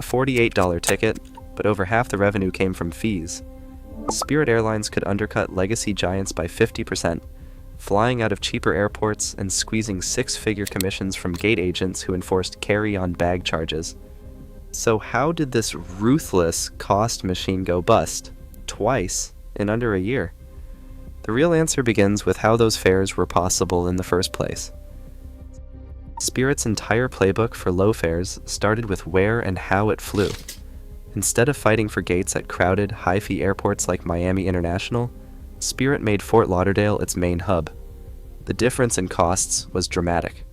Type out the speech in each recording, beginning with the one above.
$48 ticket, but over half the revenue came from fees. Spirit Airlines could undercut legacy giants by 50%, flying out of cheaper airports and squeezing six-figure commissions from gate agents who enforced carry-on bag charges. So how did this ruthless cost machine go bust, twice, in under a year? The real answer begins with how those fares were possible in the first place. Spirit's entire playbook for low fares started with where and how it flew. Instead of fighting for gates at crowded, high-fee airports like Miami International, Spirit made Fort Lauderdale its main hub. The difference in costs was dramatic.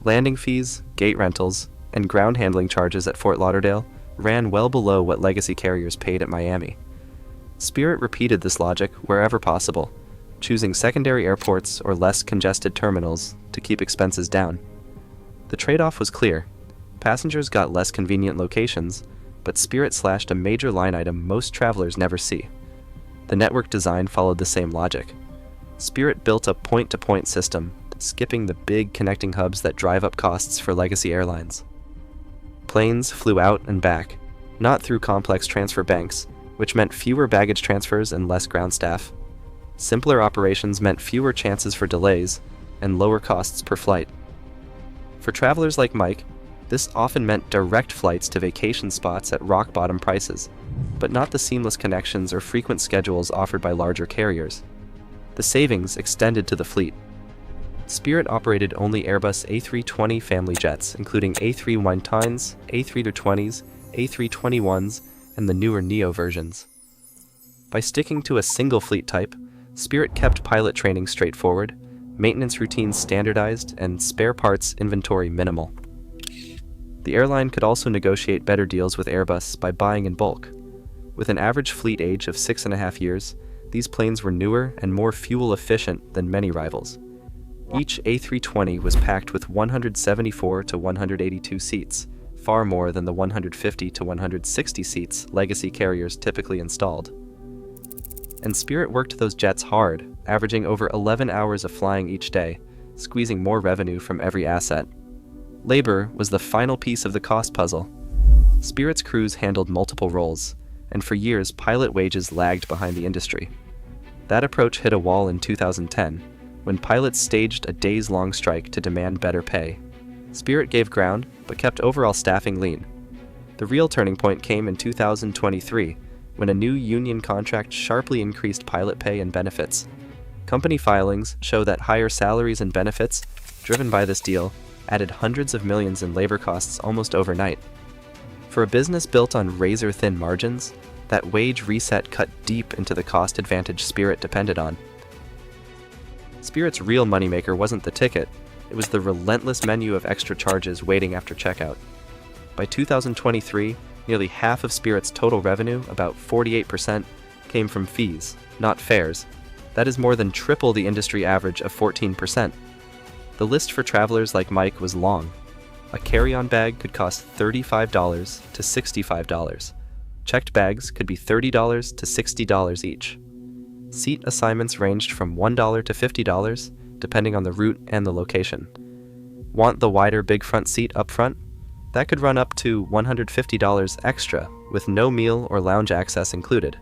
Landing fees, gate rentals, and ground handling charges at Fort Lauderdale ran well below what legacy carriers paid at Miami. Spirit repeated this logic wherever possible, choosing secondary airports or less congested terminals to keep expenses down. The trade-off was clear. Passengers got less convenient locations, but Spirit slashed a major line item most travelers never see. The network design followed the same logic. Spirit built a point-to-point system, skipping the big connecting hubs that drive up costs for legacy airlines. Planes flew out and back, not through complex transfer banks, which meant fewer baggage transfers and less ground staff. Simpler operations meant fewer chances for delays and lower costs per flight. For travelers like Mike, this often meant direct flights to vacation spots at rock-bottom prices, but not the seamless connections or frequent schedules offered by larger carriers. The savings extended to the fleet. Spirit operated only Airbus A320 family jets, including A319s, A320s, A321s, and the newer Neo versions. By sticking to a single fleet type, Spirit kept pilot training straightforward, maintenance routines standardized, and spare parts inventory minimal. The airline could also negotiate better deals with Airbus by buying in bulk. With an average fleet age of 6.5 years, these planes were newer and more fuel efficient than many rivals. Each A320 was packed with 174 to 182 seats, far more than the 150 to 160 seats legacy carriers typically installed. And Spirit worked those jets hard, averaging over 11 hours of flying each day, squeezing more revenue from every asset. Labor was the final piece of the cost puzzle. Spirit's crews handled multiple roles, and for years pilot wages lagged behind the industry. That approach hit a wall in 2010, when pilots staged a days-long strike to demand better pay. Spirit gave ground, but kept overall staffing lean. The real turning point came in 2023, when a new union contract sharply increased pilot pay and benefits. Company filings show that higher salaries and benefits, driven by this deal, added hundreds of millions in labor costs almost overnight. For a business built on razor-thin margins, that wage reset cut deep into the cost advantage Spirit depended on. Spirit's real moneymaker wasn't the ticket, it was the relentless menu of extra charges waiting after checkout. By 2023, nearly half of Spirit's total revenue, about 48%, came from fees, not fares. That is more than triple the industry average of 14%. The list for travelers like Mike was long. A carry-on bag could cost $35 to $65. Checked bags could be $30 to $60 each. Seat assignments ranged from $1 to $50, depending on the route and the location. Want the wider big front seat up front? That could run up to $150 extra, with no meal or lounge access included.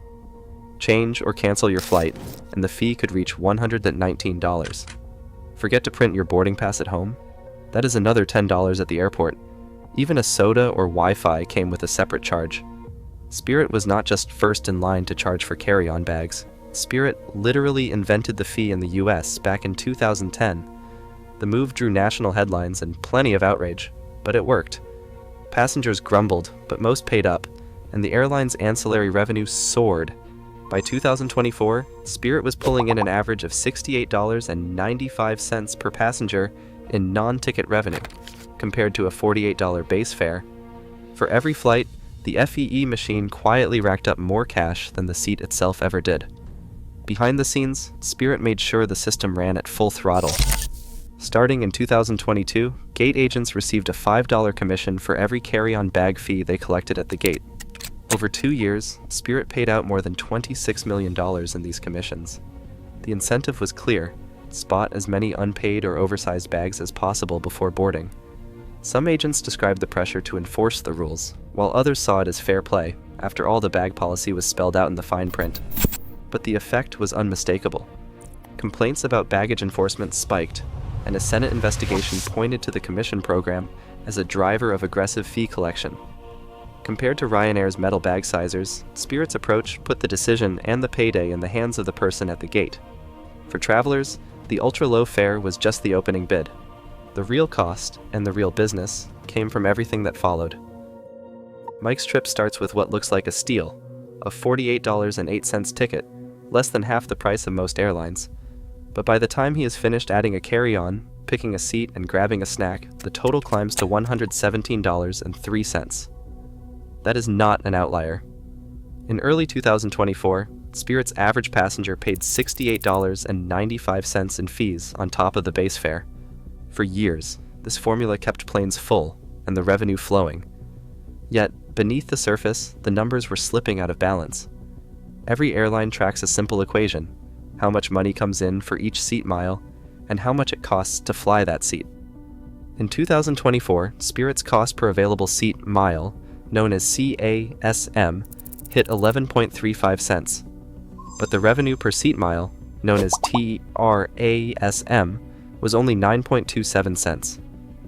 Change or cancel your flight, and the fee could reach $119. Forget to print your boarding pass at home? That is another $10 at the airport. Even a soda or Wi-Fi came with a separate charge. Spirit was not just first in line to charge for carry-on bags. Spirit literally invented the fee in the US back in 2010. The move drew national headlines and plenty of outrage, but it worked. Passengers grumbled, but most paid up, and the airline's ancillary revenue soared. By 2024, Spirit was pulling in an average of $68.95 per passenger in non-ticket revenue, compared to a $48 base fare. For every flight, the FEE machine quietly racked up more cash than the seat itself ever did. Behind the scenes, Spirit made sure the system ran at full throttle. Starting in 2022, gate agents received a $5 commission for every carry-on bag fee they collected at the gate. Over 2 years, Spirit paid out more than $26 million in these commissions. The incentive was clear: spot as many unpaid or oversized bags as possible before boarding. Some agents described the pressure to enforce the rules, while others saw it as fair play. After all, the bag policy was spelled out in the fine print. But the effect was unmistakable. Complaints about baggage enforcement spiked, and a Senate investigation pointed to the commission program as a driver of aggressive fee collection. Compared to Ryanair's metal bag sizers, Spirit's approach put the decision and the payday in the hands of the person at the gate. For travelers, the ultra-low fare was just the opening bid. The real cost, and the real business, came from everything that followed. Mike's trip starts with what looks like a steal, a $48.08 ticket, less than half the price of most airlines. But by the time he is finished adding a carry-on, picking a seat, and grabbing a snack, the total climbs to $117.03. That is not an outlier. In early 2024, Spirit's average passenger paid $68.95 in fees on top of the base fare. For years, this formula kept planes full and the revenue flowing. Yet, beneath the surface, the numbers were slipping out of balance. Every airline tracks a simple equation: how much money comes in for each seat mile, and how much it costs to fly that seat. In 2024, Spirit's cost per available seat mile, known as CASM, hit 11.35 cents. But the revenue per seat mile, known as TRASM, was only 9.27 cents.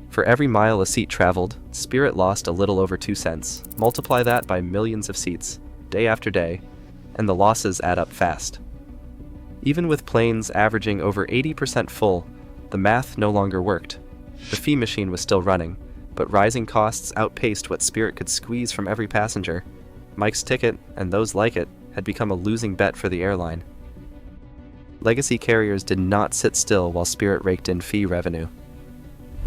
For every mile a seat traveled, Spirit lost a little over 2 cents. Multiply that by millions of seats, day after day, and the losses add up fast. Even with planes averaging over 80% full, the math no longer worked. The fee machine was still running, but rising costs outpaced what Spirit could squeeze from every passenger. Mike's ticket, and those like it, had become a losing bet for the airline. Legacy carriers did not sit still while Spirit raked in fee revenue.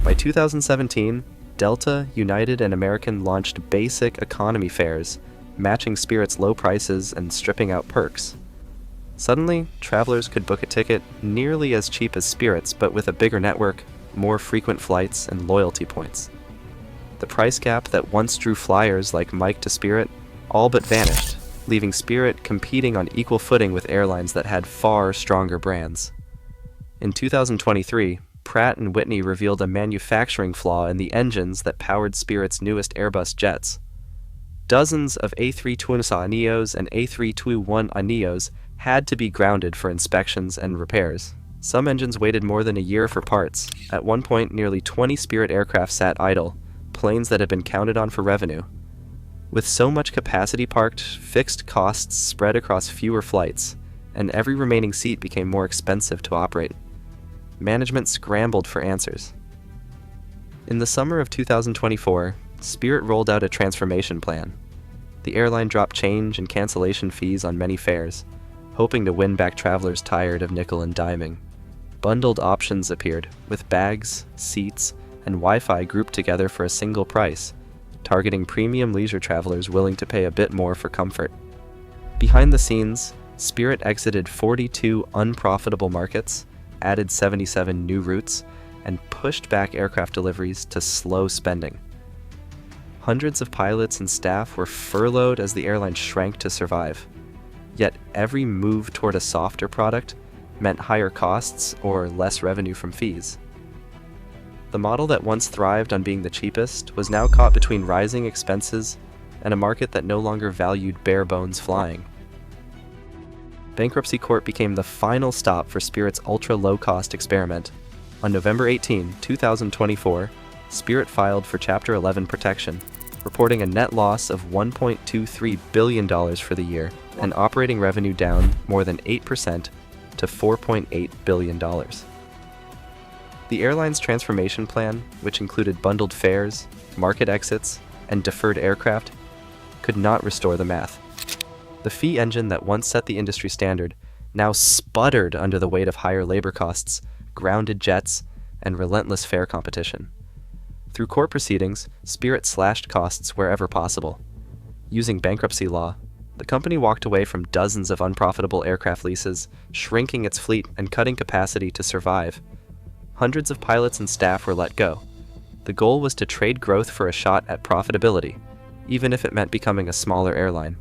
By 2017, Delta, United, and American launched basic economy fares, matching Spirit's low prices and stripping out perks. Suddenly, travelers could book a ticket nearly as cheap as Spirit's, but with a bigger network, more frequent flights, and loyalty points. The price gap that once drew flyers like Mike to Spirit all but vanished, leaving Spirit competing on equal footing with airlines that had far stronger brands. In 2023, Pratt & Whitney revealed a manufacturing flaw in the engines that powered Spirit's newest Airbus jets. Dozens of A320neos and A321neos had to be grounded for inspections and repairs. Some engines waited more than a year for parts. At one point, nearly 20 Spirit aircraft sat idle, planes that had been counted on for revenue. With so much capacity parked, fixed costs spread across fewer flights, and every remaining seat became more expensive to operate. Management scrambled for answers. In the summer of 2024, Spirit rolled out a transformation plan. The airline dropped change and cancellation fees on many fares, hoping to win back travelers tired of nickel and diming. Bundled options appeared, with bags, seats, and Wi-Fi grouped together for a single price, targeting premium leisure travelers willing to pay a bit more for comfort. Behind the scenes, Spirit exited 42 unprofitable markets, added 77 new routes, and pushed back aircraft deliveries to slow spending. Hundreds of pilots and staff were furloughed as the airline shrank to survive. Yet every move toward a softer product meant higher costs or less revenue from fees. The model that once thrived on being the cheapest was now caught between rising expenses and a market that no longer valued bare-bones flying. Bankruptcy court became the final stop for Spirit's ultra-low-cost experiment. On November 18, 2024, Spirit filed for Chapter 11 protection, reporting a net loss of $1.23 billion for the year, and operating revenue down more than 8% to $4.8 billion. The airline's transformation plan, which included bundled fares, market exits, and deferred aircraft, could not restore the math. The fee engine that once set the industry standard now sputtered under the weight of higher labor costs, grounded jets, and relentless fare competition. Through court proceedings, Spirit slashed costs wherever possible. Using bankruptcy law, the company walked away from dozens of unprofitable aircraft leases, shrinking its fleet and cutting capacity to survive. Hundreds of pilots and staff were let go. The goal was to trade growth for a shot at profitability, even if it meant becoming a smaller airline.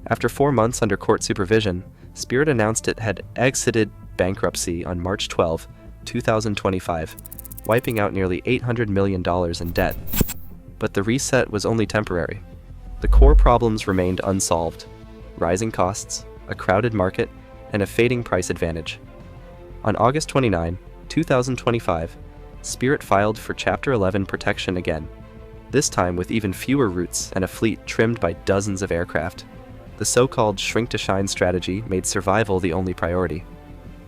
After 4 months under court supervision, Spirit announced it had exited bankruptcy on March 12, 2025, wiping out nearly $800 million in debt. But the reset was only temporary. The core problems remained unsolved: rising costs, a crowded market, and a fading price advantage. On August 29, 2025, Spirit filed for Chapter 11 protection again, this time with even fewer routes and a fleet trimmed by dozens of aircraft. The so-called shrink-to-shine strategy made survival the only priority.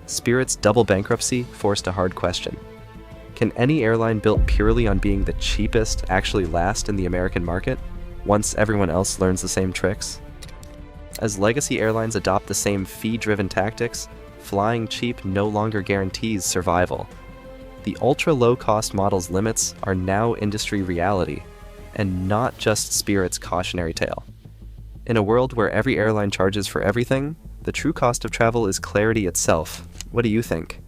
Spirit's double bankruptcy forced a hard question. Can any airline built purely on being the cheapest actually last in the American market, once everyone else learns the same tricks? As legacy airlines adopt the same fee-driven tactics, flying cheap no longer guarantees survival. The ultra-low-cost model's limits are now industry reality, and not just Spirit's cautionary tale. In a world where every airline charges for everything, the true cost of travel is clarity itself. What do you think?